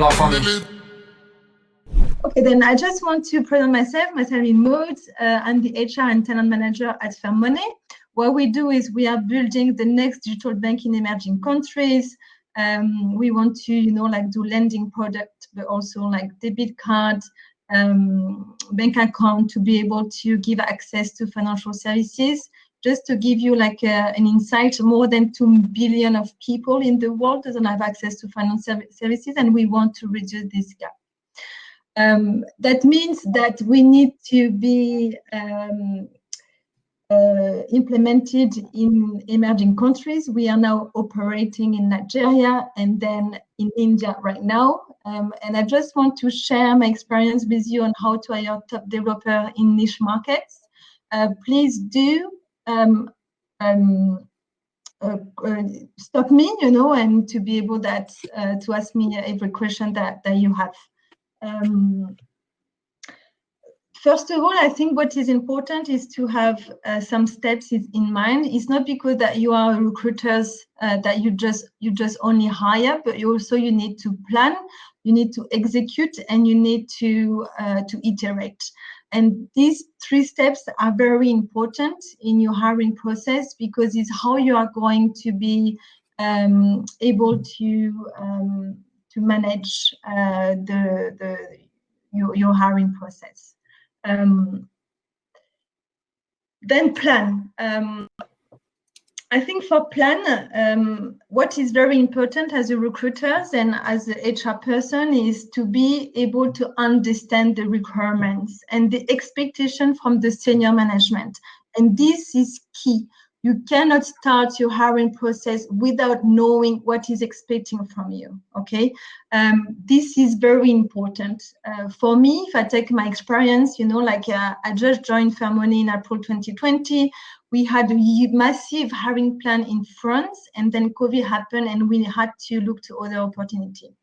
la famille. Okay, then I just want to present myself. Myself is Maud. I'm the HR and talent manager at FairMoney. What we do is we are building the next digital bank in emerging countries. We want to, do lending product, but also like debit cards, bank account to be able to give access to financial services. Just to give you an insight, more than 2 billion of people in the world doesn't have access to financial services, and we want to reduce this gap. That means that we need to be implemented in emerging countries. We are now operating in Nigeria and then in India right now. And I just want to share my experience with you on how to hire top developer in niche markets. Please do stop me, and to be able to ask me every question that you have. First of all, I think what is important is to have some steps in mind. It's not because that you are recruiters that you just only hire, but you need to plan, you need to execute, and you need to iterate. And these 3 steps are very important in your hiring process because it's how you are going to be able to manage your hiring process. Then plan. I think for plan, what is very important as a recruiter and as an HR person is to be able to understand the requirements and the expectation from the senior management. And this is key. You cannot start your hiring process without knowing what is expecting from you, okay? This is very important. For me, if I take my experience, I just joined FairMoney in April 2020. We had a massive hiring plan in France, and then COVID happened, and we had to look to other opportunity.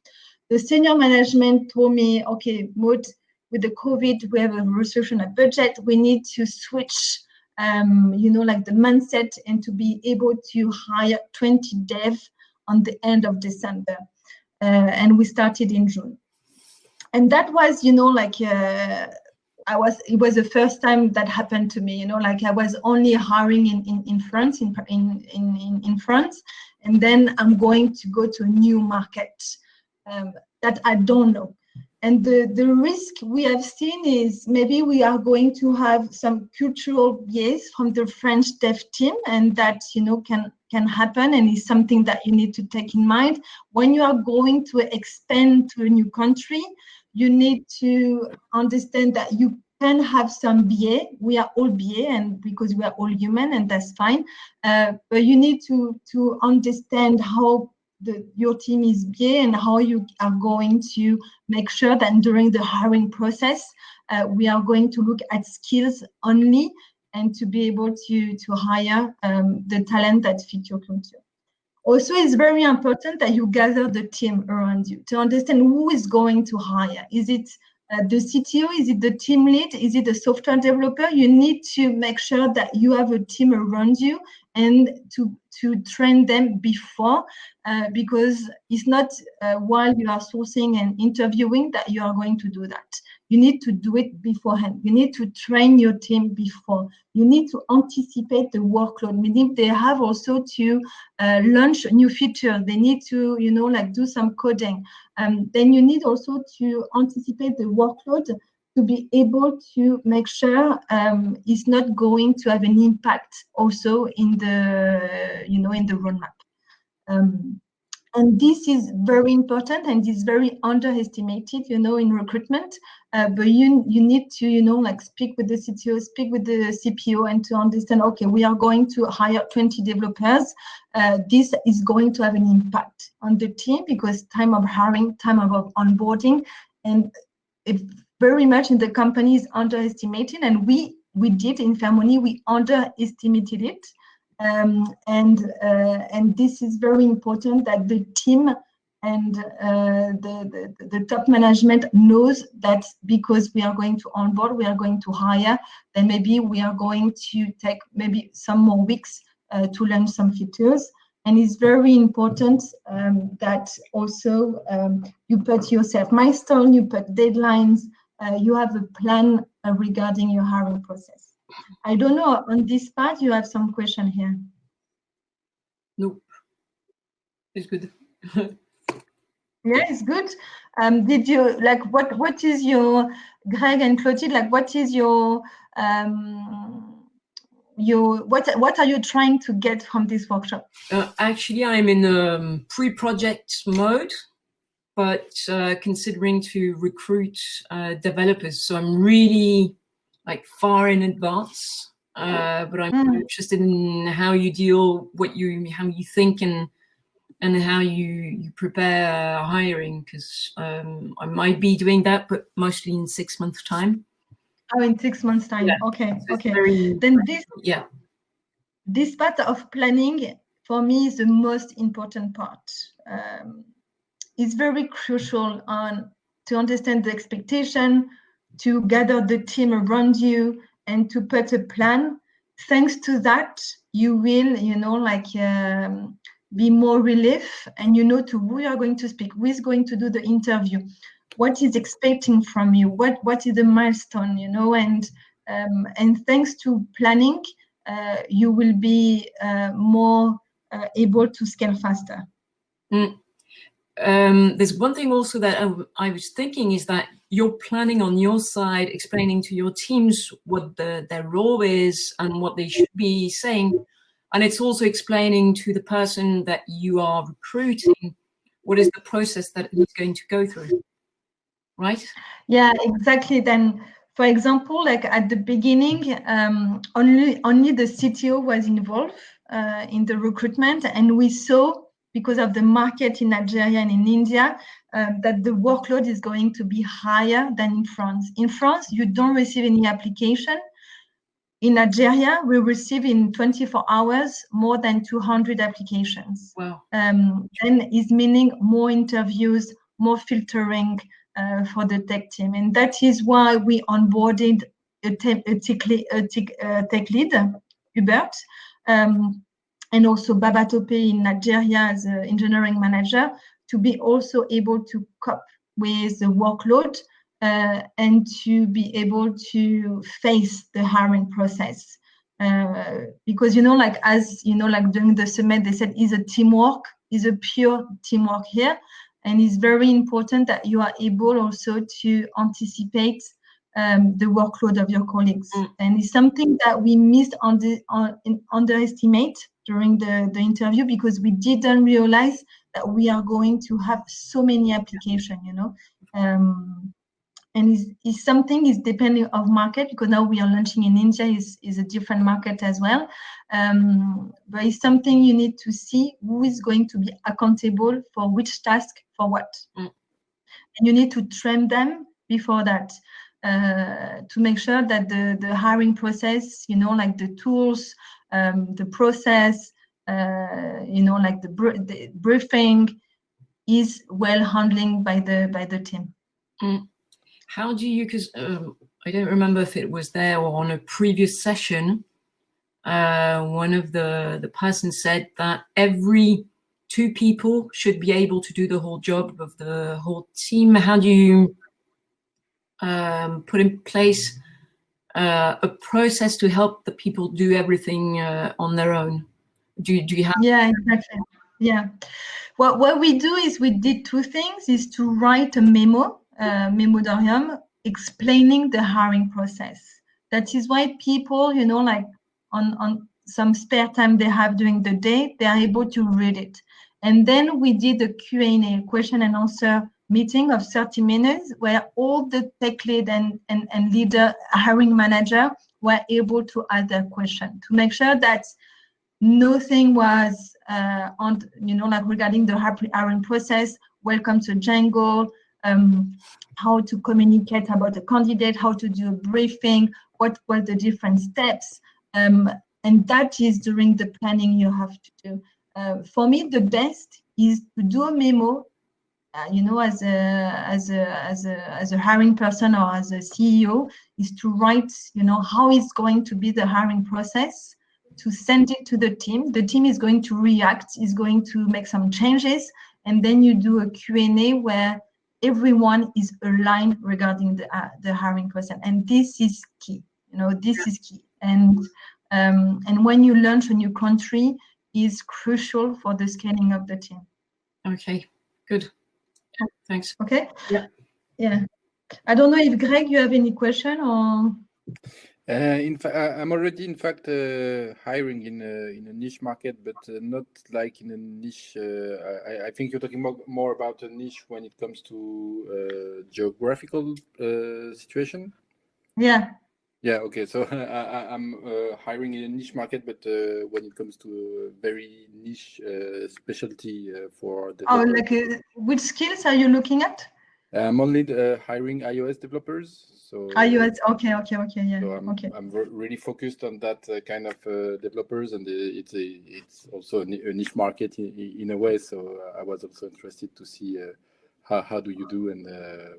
The senior management told me, okay, Maud, with the COVID, we have a restriction of budget. We need to switch the mindset and to be able to hire 20 dev on the end of December. And we started in June. And that was, it was the first time that happened to me, I was only hiring in France, in France, and then I'm going to go to a new market that I don't know. And the risk we have seen is maybe we are going to have some cultural bias from the French dev team, and that can happen, and is something that you need to take in mind. When you are going to expand to a new country, you need to understand that you can have some BA. We are all BA, and because we are all human, and that's fine. But you need to understand how your team is BA and how you are going to make sure that during the hiring process, we are going to look at skills only and to be able to hire the talent that fit your culture. Also, it's very important that you gather the team around you to understand who is going to hire. Is it the CTO? Is it the team lead? Is it the software developer? You need to make sure that you have a team around you and to train them before, because it's not while you are sourcing and interviewing that you are going to do that. You need to do it beforehand. You need to train your team before. You need to anticipate the workload, meaning they have also to launch a new feature. They need to, do some coding. Then you need also to anticipate the workload to be able to make sure it's not going to have an impact also in the, in the roadmap. And this is very important and is very underestimated, in recruitment. But you need to, speak with the CTO, speak with the CPO, and to understand, okay, we are going to hire 20 developers. This is going to have an impact on the team because time of hiring, time of onboarding, and it very much in the company is underestimated. And we did in FairMoney, we underestimated it. And this is very important that the team and the top management knows that because we are going to onboard, we are going to hire, then maybe we are going to take maybe some more weeks to learn some features. And it's very important that also you put yourself milestone, you put deadlines, you have a plan regarding your hiring process. I don't know, on this part, you have some question here. Nope. It's good. Yeah, it's good. Did you like what is your, Greg and Clotilde, like what is your what are you trying to get from this workshop? Actually, I'm in pre-project mode, but considering to recruit developers, so I'm really like far in advance. But I'm interested in how you deal, how you think, and how you prepare hiring, because I might be doing that, but mostly in 6 months' time. Oh, in 6 months' time. Yeah. Okay, so okay. Then this part of planning for me is the most important part. It's very crucial to understand the expectation, to gather the team around you, and to put a plan. Thanks to that, you will, be more relief, and you know to who you are going to speak, who is going to do the interview, what is expecting from you, what is the milestone, and thanks to planning, you will be more able to scale faster. There's one thing also that I was thinking is that you're planning on your side, explaining to your teams what their role is and what they should be saying. And it's also explaining to the person that you are recruiting what is the process that he's going to go through, right? Yeah, exactly. Then, for example, like at the beginning, only the CTO was involved in the recruitment, and we saw, because of the market in Nigeria and in India, that the workload is going to be higher than in France. In France, you don't receive any application. In Nigeria, we receive in 24 hours more than 200 applications. Wow. Then is meaning more interviews, more filtering for the tech team. And that is why we onboarded a tech lead, Hubert, and also Babatope in Nigeria as an engineering manager, to be also able to cope with the workload and to be able to face the hiring process. Because, as during the summit, they said is a teamwork, is a pure teamwork here. And it's very important that you are able also to anticipate the workload of your colleagues. And it's something that we missed underestimate during the interview, because we didn't realize that we are going to have so many applications, and is something is depending of market, because now we are launching in India, is a different market as well. But it's something you need to see who is going to be accountable for which task for what. And you need to train them before that to make sure that the hiring process, like the tools, the process, like the briefing is well handling by the team. How do you, because I don't remember if it was there or on a previous session, one of the persons said that every 2 people should be able to do the whole job of the whole team. How do you put in place a process to help the people do everything on their own? Do you have? Yeah, exactly. Yeah. Well, what we do is we did 2 things, is to write a memorandum explaining the hiring process. That is why people, like on some spare time they have during the day, they are able to read it. And then we did a Q&A, question and answer meeting of 30 minutes, where all the tech lead and leader, hiring manager, were able to ask their question, to make sure that nothing was regarding the hiring process, welcome to Django, how to communicate about the candidate, how to do a briefing, what were the different steps, and that is during the planning you have to do. For me, the best is to do a memo, as a hiring person or as a CEO, is to write, how is going to be the hiring process, to send it to the team. The team is going to react, is going to make some changes, and then you do a Q&A where everyone is aligned regarding the hiring process. And this is key. This is key. And when you launch a new country, is crucial for the scaling of the team. Okay, good. Thanks. Okay. Yeah. I don't know if Greg, you have any question or. In fact, I'm already hiring in a niche market, but not like in a niche. I think you're talking more about a niche when it comes to geographical situation. Yeah. Yeah. Okay. So I'm hiring in a niche market, but when it comes to a very niche specialty for developers. Oh, like which skills are you looking at? I'm only hiring iOS developers. So iOS, okay, yeah. So I'm really focused on that kind of developers, and it's also a niche market in a way. So I was also interested to see how do you do and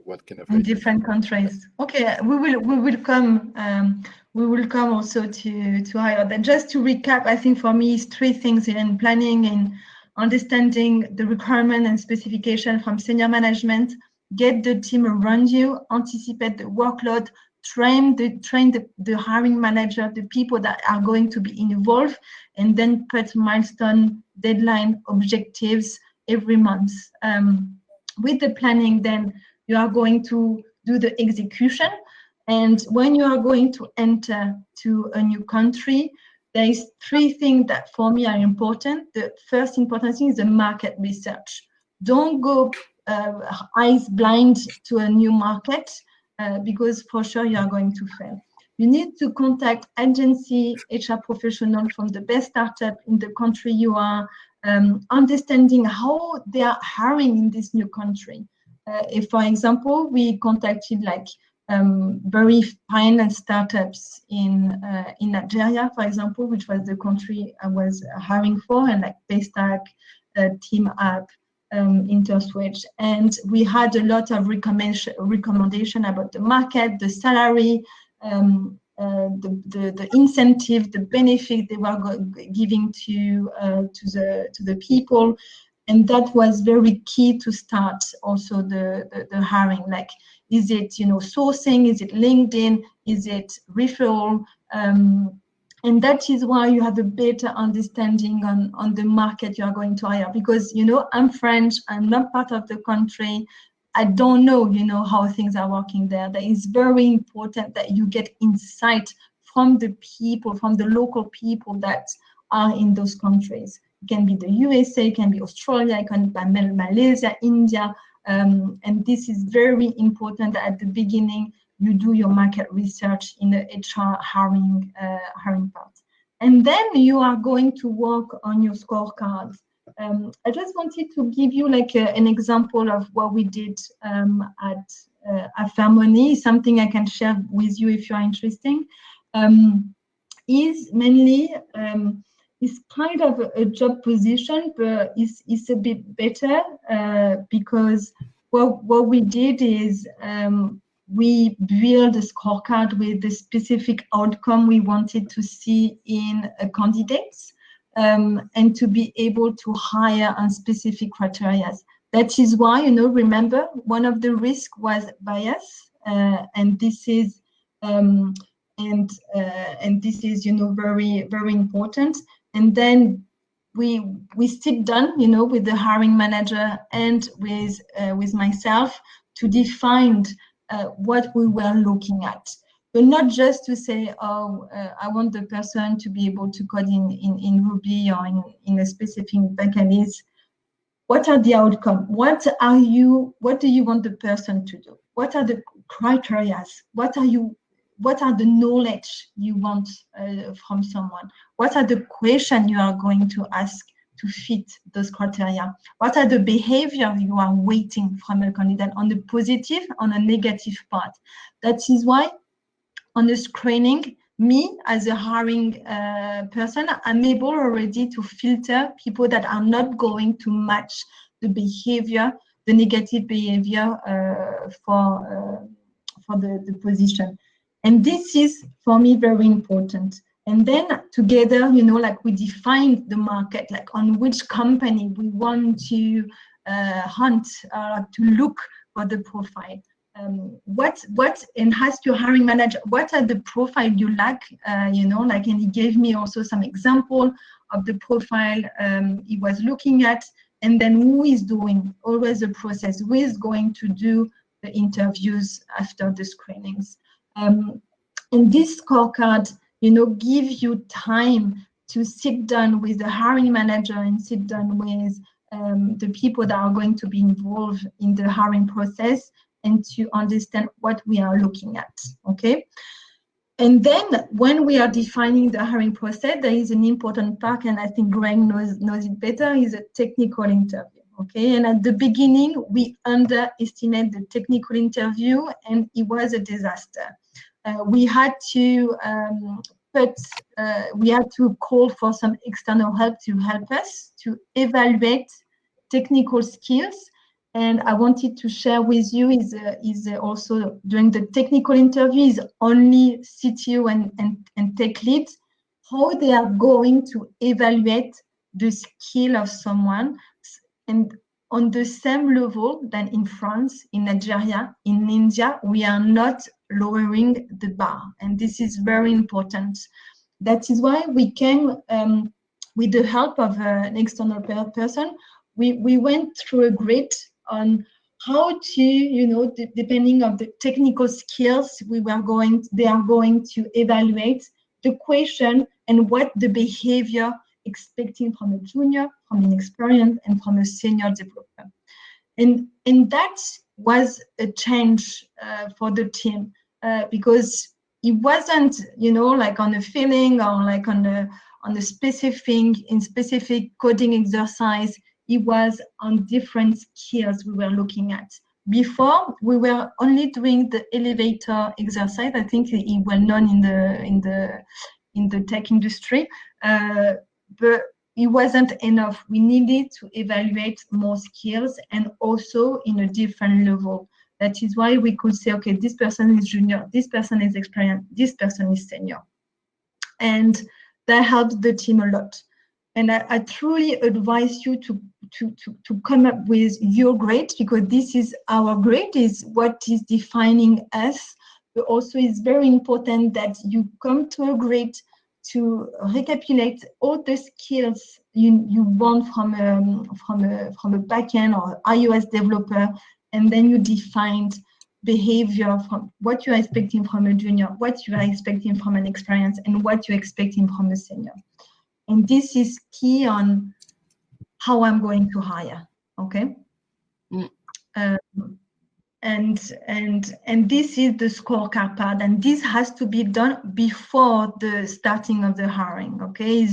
what kind of in different countries. Okay, we will come also to hire that. Just to recap, I think for me it's three things in planning and understanding the requirement and specification from senior management, get the team around you, anticipate the workload, train the hiring manager, the people that are going to be involved, and then put milestone, deadline, objectives every month. With the planning, then you are going to do the execution. And when you are going to enter to a new country, there is three things that for me are important. The first important thing is the market research. Don't go eyes blind to a new market because for sure you are going to fail. You need to contact agency, HR professional from the best startup in the country you are, understanding how they are hiring in this new country. If, for example, we contacted like very finance startups in Nigeria, for example, which was the country I was hiring for, and like Paystack, Team App, Interswitch, and we had a lot of recommendation about the market, the salary, the incentive, the benefit they were giving to the people, and that was very key to start also the hiring. Like, is it sourcing? Is it LinkedIn? Is it referral? And that is why you have a better understanding on the market you are going to hire. Because I'm French, I'm not part of the country. I don't know, how things are working there. That is very important that you get insight from the people, from the local people that are in those countries. It can be the USA, it can be Australia, it can be Malaysia, India. And this is very important that at the beginning you do your market research in the HR hiring part. And then you are going to work on your scorecards. I just wanted to give you like an example of what we did at FairMoney, something I can share with you if you are interested. Is mainly is kind of a job position, but it's a bit better because what we did is we build a scorecard with the specific outcome we wanted to see in candidates, and to be able to hire on specific criteria. That is why, remember, one of the risks was bias, and this is this is very, very important. And then we sit down, with the hiring manager and with myself to define what we were looking at. But not just to say, I want the person to be able to code in Ruby or in a specific backend. What are the outcomes? What do you want the person to do? What are the criteria? What are the knowledge you want from someone? What are the questions you are going to ask to fit those criteria? What are the behavior you are waiting from a candidate on the positive, on a negative part? That is why on the screening, me as a hiring person, I'm able already to filter people that are not going to match the behavior, the negative behavior for the position. And this is, for me, very important. And then together, like we define the market, like on which company we want to hunt, to look for the profile. What and ask your hiring manager, what are the profile you like, and he gave me also some example of the profile he was looking at, and then who is doing always the process, who is going to do the interviews after the screenings. And this scorecard, give you time to sit down with the hiring manager and sit down with the people that are going to be involved in the hiring process, and to understand what we are looking at, okay? And then when we are defining the hiring process, there is an important part, and I think Greg knows it better, is a technical interview, okay? And at the beginning, we underestimate the technical interview, and it was a disaster. We had to call for some external help to help us to evaluate technical skills. And I wanted to share with you is also during the technical interview is only CTO and tech leads, how they are going to evaluate the skill of someone, and on the same level than in France, in Nigeria, in India, we are not lowering the bar, and this is very important. That is why we came with the help of an external person. We went through a grid on how to, depending on the technical skills they are going to evaluate the question and what the behavior expecting from a junior, from an experienced, and from a senior developer. And that was a change for the team because it wasn't, like on a feeling or like on a specific coding exercise. It was on different skills we were looking at. Before, we were only doing the elevator exercise. I think it's well known in the tech industry, but it wasn't enough. We needed to evaluate more skills, and also in a different level. That is why we could say, okay, this person is junior, this person is experienced, this person is senior, and that helped the team a lot. And I truly advise you to come up with your grade, because this is our grade, is what is defining us. But also it's very important that you come to a grade to recapitulate all the skills you want from a backend or iOS developer, and then you define behavior from what you are expecting from a junior, what you are expecting from an experienced, and what you're expecting from a senior. And this is key on how I'm going to hire, okay? And this is the scorecard part, and this has to be done before the starting of the hiring, okay?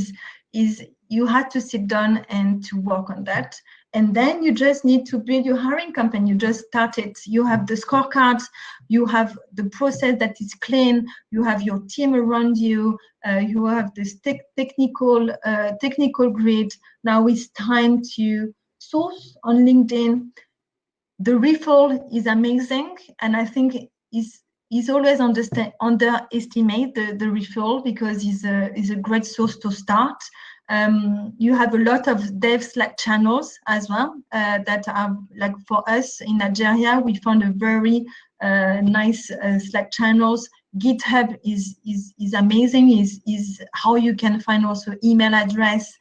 Is you have to sit down and to work on that. And then you just need to build your hiring campaign. You just start it. You have the scorecards, you have the process that is clean, you have your team around you, you have this technical grid. Now it's time to source on LinkedIn. The referral is amazing, and I think is always underestimate the referral, because is a great source to start. You have a lot of dev Slack channels as well that are, like, for us in Nigeria, we found a very nice Slack channels. GitHub is amazing, is how you can find also email address,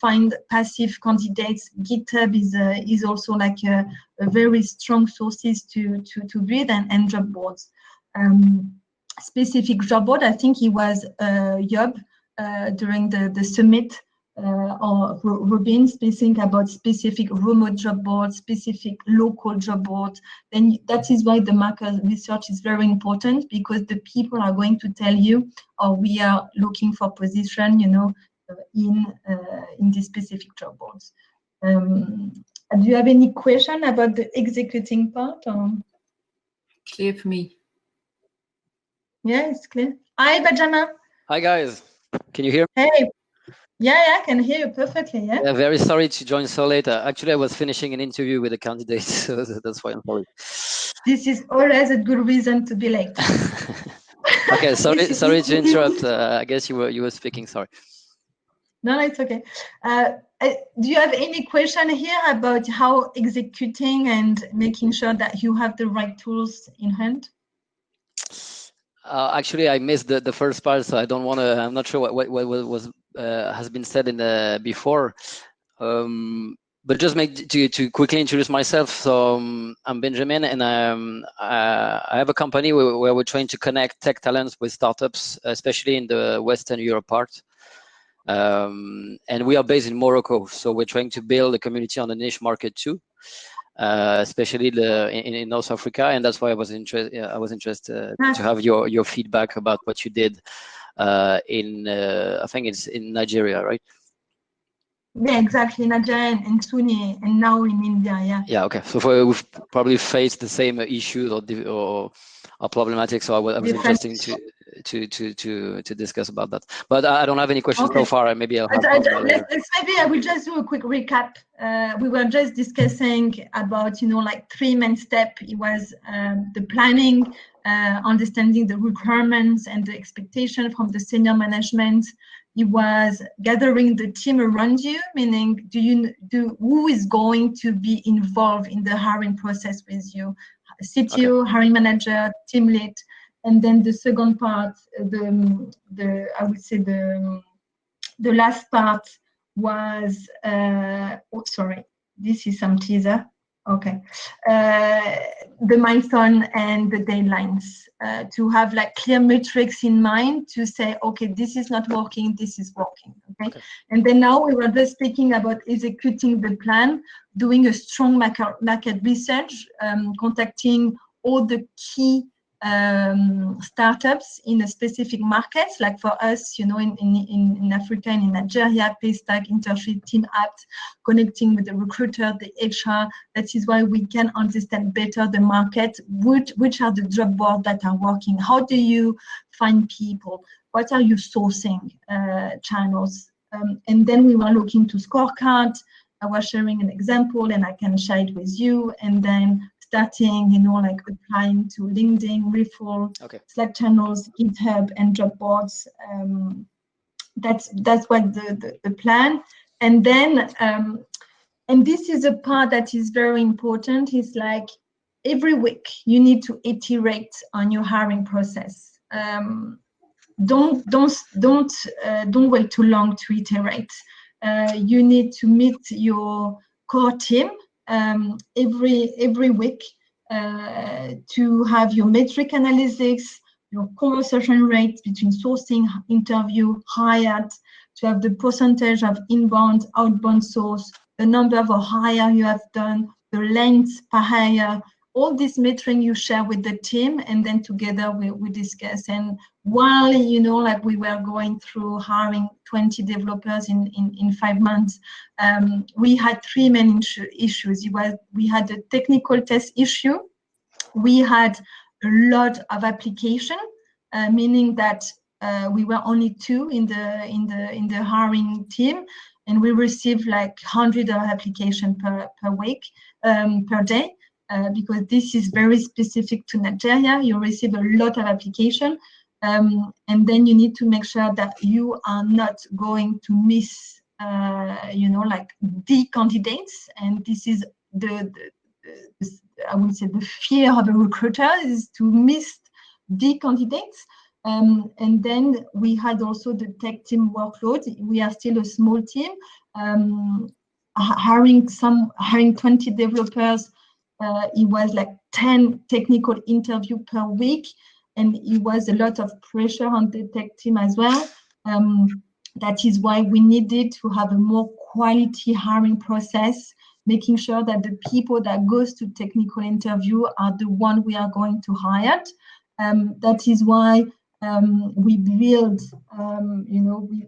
find passive candidates. GitHub is also like a very strong sources to read, and job boards. Specific job board, I think it was Yob during the summit, or Robin speaking about specific remote job boards, specific local job boards. Then that is why the market research is very important, because the people are going to tell you, or we are looking for position, in these specific job boards. Do you have any question about the executing part? Or? Clear for me. Yeah, it's clear. Hi, Benjamin. Hi, guys. Can you hear me? Hey. Yeah, I can hear you perfectly. Yeah. Very sorry to join so late. Actually, I was finishing an interview with a candidate, so that's why I'm sorry. This is always a good reason to be late. Okay, sorry This is- sorry to interrupt. I guess you were speaking. Sorry. No, it's okay. Do you have any question here about how executing and making sure that you have the right tools in hand? Actually, I missed the first part, so I don't want to. I'm not sure what was has been said in the before. But just to quickly introduce myself. So I'm Benjamin, and I have a company where we're trying to connect tech talents with startups, especially in the Western Europe part. And we are based in Morocco, so we're trying to build a community on the niche market too, especially in North Africa, and that's why I was interested to have your feedback about what you did in I think it's in Nigeria, right? Yeah, exactly. Nigeria and Sunni, and now in India. Yeah. Yeah. Okay. So we've probably faced the same issues or problematic. So I was interested to discuss about that. But I don't have any questions so far. Maybe I'll have later. Maybe I will just do a quick recap. We were just discussing about, like 3 main steps. It was the planning, understanding the requirements and the expectation from the senior management. It was gathering the team around you, meaning who is going to be involved in the hiring process with you? CTO, hiring manager, team lead, and then the second part, I would say the last part was sorry, this is some teaser. Okay, the milestone and the deadlines, to have like clear metrics in mind to say, okay, this is not working, this is working. Okay. And then now we were just speaking about executing the plan, doing a strong market research, contacting all the key startups in a specific markets, like for us, in Africa and in Nigeria, Paystack, Internship, Team Apt, connecting with the recruiter, the HR. That is why we can understand better the market, which are the job boards that are working. How do you find people? What are your sourcing channels? And then we were looking to Scorecard. I was sharing an example, and I can share it with you. And then starting, like applying to LinkedIn, Referral, Slack channels, GitHub, and job boards. That's what the plan. And then, and this is a part that is very important. It's like every week you need to iterate on your hiring process. Don't wait too long to iterate. You need to meet your core team every week to have your metric analysis, your conversation rate between sourcing, interview, hired, to have the percentage of inbound, outbound source, the number of hire you have done, the length per hire, all this metric you share with the team, and then together we discuss. And while, like we were going through hiring 20 developers in 5 months, we had 3 main issues. We had a technical test issue. We had a lot of application, meaning that we were only 2 in the hiring team, and we received like 100 of application per week, per day. Because this is very specific to Nigeria, you receive a lot of application, and then you need to make sure that you are not going to miss, like the candidates. And this is I would say the fear of a recruiter, is to miss the candidates. And then we had also the tech team workload. We are still a small team, hiring 20 developers. It was like 10 technical interviews per week, and it was a lot of pressure on the tech team as well. That is why we needed to have a more quality hiring process, making sure that the people that goes to technical interview are the one we are going to hire. That is why we build,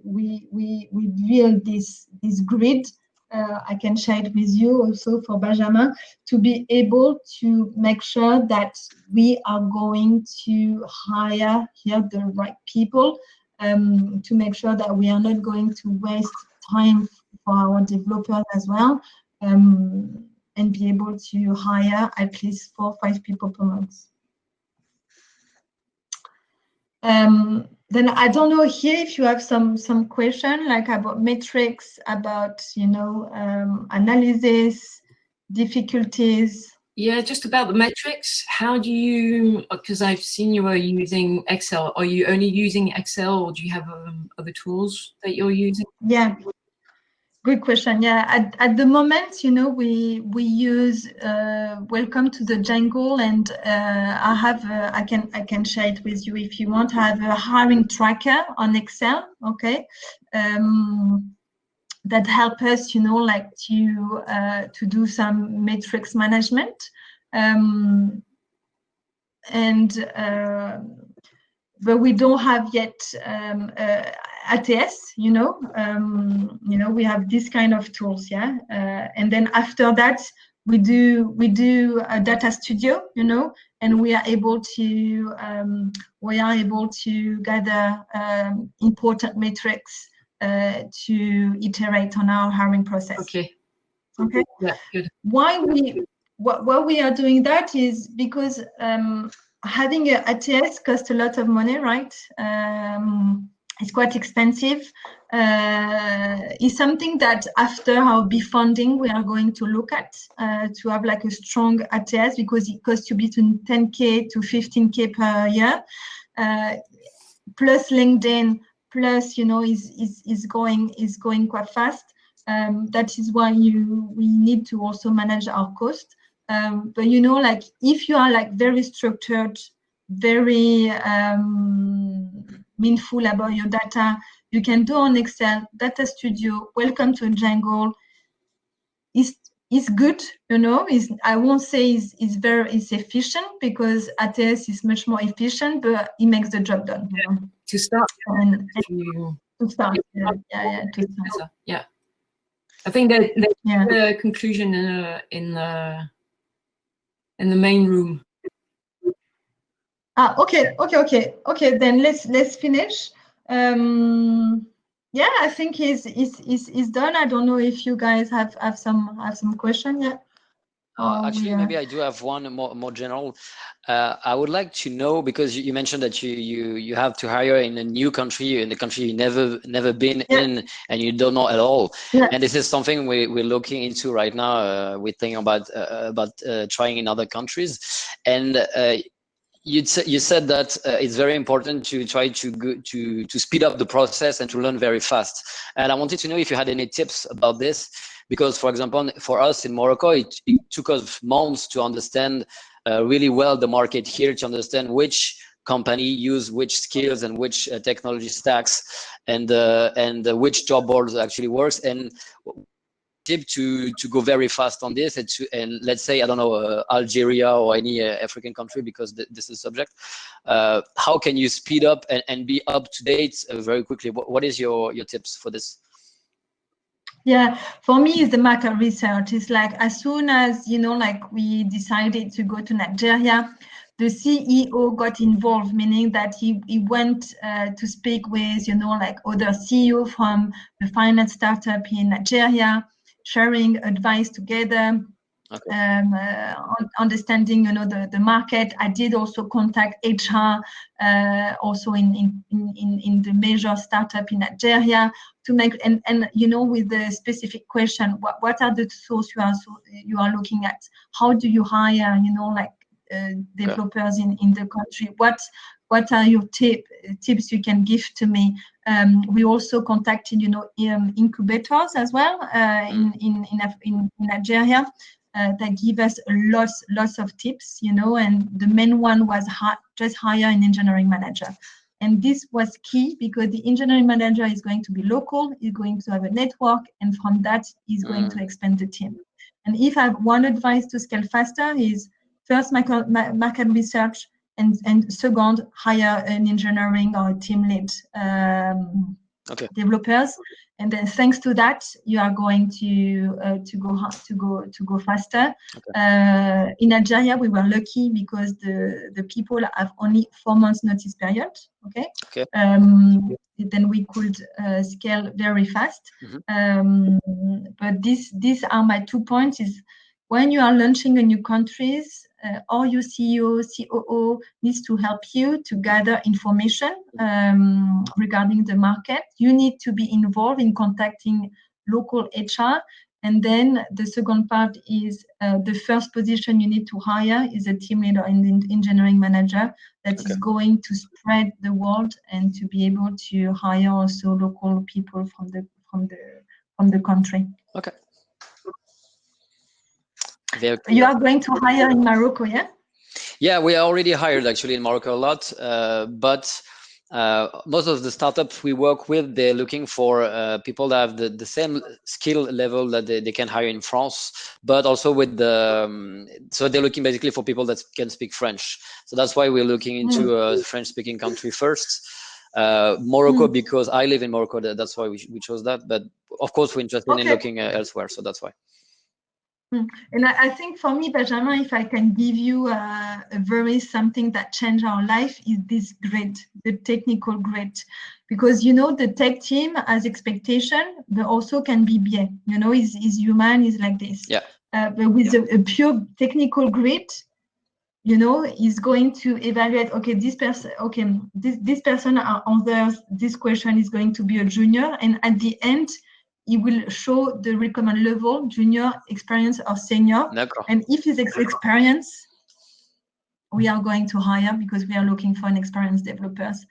we build this grid. I can share it with you also for Benjamin, to be able to make sure that we are going to hire here the right people, to make sure that we are not going to waste time for our developers as well, and be able to hire at least 4 or 5 people per month. Then I don't know here if you have some question like about metrics, about analysis, difficulties. Yeah, just about the metrics. How do you? Because I've seen you are using Excel. Are you only using Excel, or do you have other tools that you're using? Yeah. Good question. Yeah, at the moment, we use welcome to the jungle, and I have I can share it with you if you want. I have a hiring tracker on Excel. Okay, that help us, like to do some metrics management, but we don't have yet ATS, we have this kind of tools, yeah. And then after that, we do a data studio, and we are able to gather important metrics to iterate on our hiring process. Okay. Yeah, good. Why we are doing that is because having a ATS costs a lot of money, right? It's quite expensive. It's something that after our B funding, we are going to look at to have like a strong ATS, because it costs you between 10K to 15K per year, plus LinkedIn, plus is going quite fast. That is why we need to also manage our cost. But like if you are like very structured, very meaningful about your data, you can do on Excel, Data Studio, welcome to Jungle. Is good, I won't say it's efficient, because ATS is much more efficient, but it makes the job done. To start. To start. Yeah. I think that the conclusion in the main room. Okay. Then let's finish. Yeah, I think is done. I don't know if you guys have some question yet. Actually, maybe I do have one more general. I would like to know, because you mentioned that you have to hire in a new country, in the country you never been in, and you don't know at all. Yeah. And this is something we're looking into right now. We're thinking about trying in other countries, and you said that it's very important to try to speed up the process and to learn very fast. And I wanted to know if you had any tips about this, because, for example, for us in Morocco, it took us months to understand really well the market here, to understand which company use which skills and which technology stacks, and which job boards actually works. And tip to go very fast on this, and let's say, I don't know, Algeria or any African country, because this is the subject. How can you speed up and be up to date very quickly? What is your tips for this? Yeah, for me, it's the market research. It's like, as soon as, like we decided to go to Nigeria, the CEO got involved, meaning that he went to speak with, like other CEO from the finance startup in Nigeria, sharing advice together. Okay. Understanding, the market. I did also contact HR, also in the major startup in Nigeria, to make and with the specific question, what are the tools you are looking at? How do you hire, like developers in the country? What are your tips you can give to me? We also contacted, incubators as well in Nigeria. That give us lots of tips, and the main one was just hire an engineering manager. And this was key, because the engineering manager is going to be local, is going to have a network, and from that is going to expand the team. And if I have one advice to scale faster, is first market research, and second, hire an engineering or a team lead developers. And then thanks to that, you are going to go faster. Okay. In Nigeria, we were lucky because the people have only 4 months notice period. Okay. Then we could scale very fast. Mm-hmm. But these are my 2 points: is when you are launching a new countries, or your CEO, COO needs to help you to gather information regarding the market. You need to be involved in contacting local HR. And then the second part is the first position you need to hire is a team leader and the engineering manager that is going to spread the word and to be able to hire also local people from the country. Okay. You are going to hire in Morocco, yeah? Yeah, we are already hired actually in Morocco a lot, but most of the startups we work with, they're looking for people that have the same skill level that they can hire in France, but also with the, so they're looking basically for people that can speak French. So that's why we're looking into a French-speaking country first. Morocco, because I live in Morocco, that's why we chose that. But of course, we're interested in looking elsewhere, so that's why. And I think for me, Benjamin, if I can give you a very something that changed our life is this grid, the technical grid. Because, you know, the tech team has expectation, but also can be bien. You know, is human, is like this. Yeah. But with a pure technical grid, you know, is going to evaluate, okay, this person, okay, this person answers this question is going to be a junior. And at the end, he will show the recommend level, junior, experience, or senior. And if his experience, we are going to hire because we are looking for an experienced developers.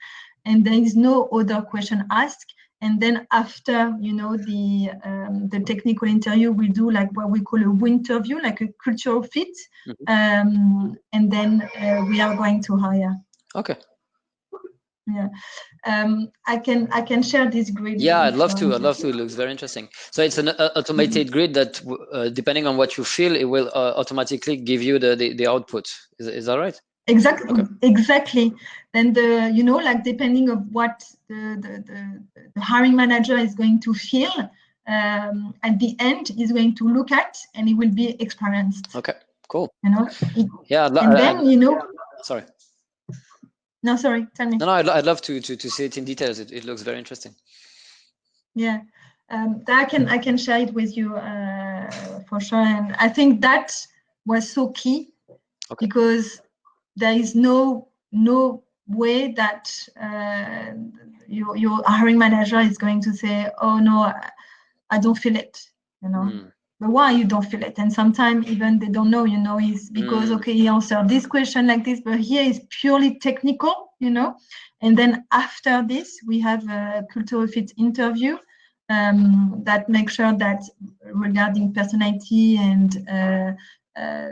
And there is no other question asked. And then after, you know, the technical interview, we do like what we call a winterview, like a cultural fit. And then we are going to hire. Okay. Yeah, I can share this grid. Yeah, I'd love to. It looks very interesting. So it's an automated grid that, depending on what you fill, it will automatically give you the output. Is that right? Exactly. Okay. Exactly. And you know, like depending of what the hiring manager is going to fill, at the end is going to look at, and it will be experienced. Okay. Cool. You know. Yeah. And then you know. Sorry. No, sorry, tell me. No, I'd love to see it in details. It looks very interesting. Yeah, I can share it with you for sure. And I think that was so key because there is no way that your hiring manager is going to say, oh no, I don't feel it, you know. But why you don't feel it? And sometimes even they don't know, you know, is because, okay, he answered this question like this, but here is purely technical, you know. And then after this, we have a cultural fit interview that makes sure that regarding personality and,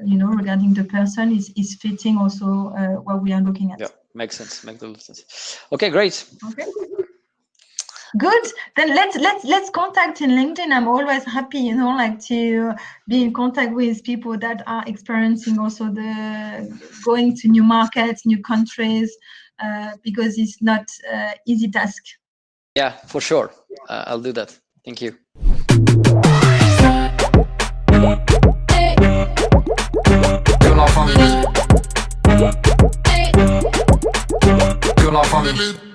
you know, regarding the person is fitting also what we are looking at. Yeah, makes sense. Makes a lot of sense. Okay, great. Okay. Good. Then let's contact in LinkedIn. I'm always happy, you know, like to be in contact with people that are experiencing also the going to new markets, new countries, because it's not easy task. Yeah, for sure. I'll do that. Thank you. Que la famille.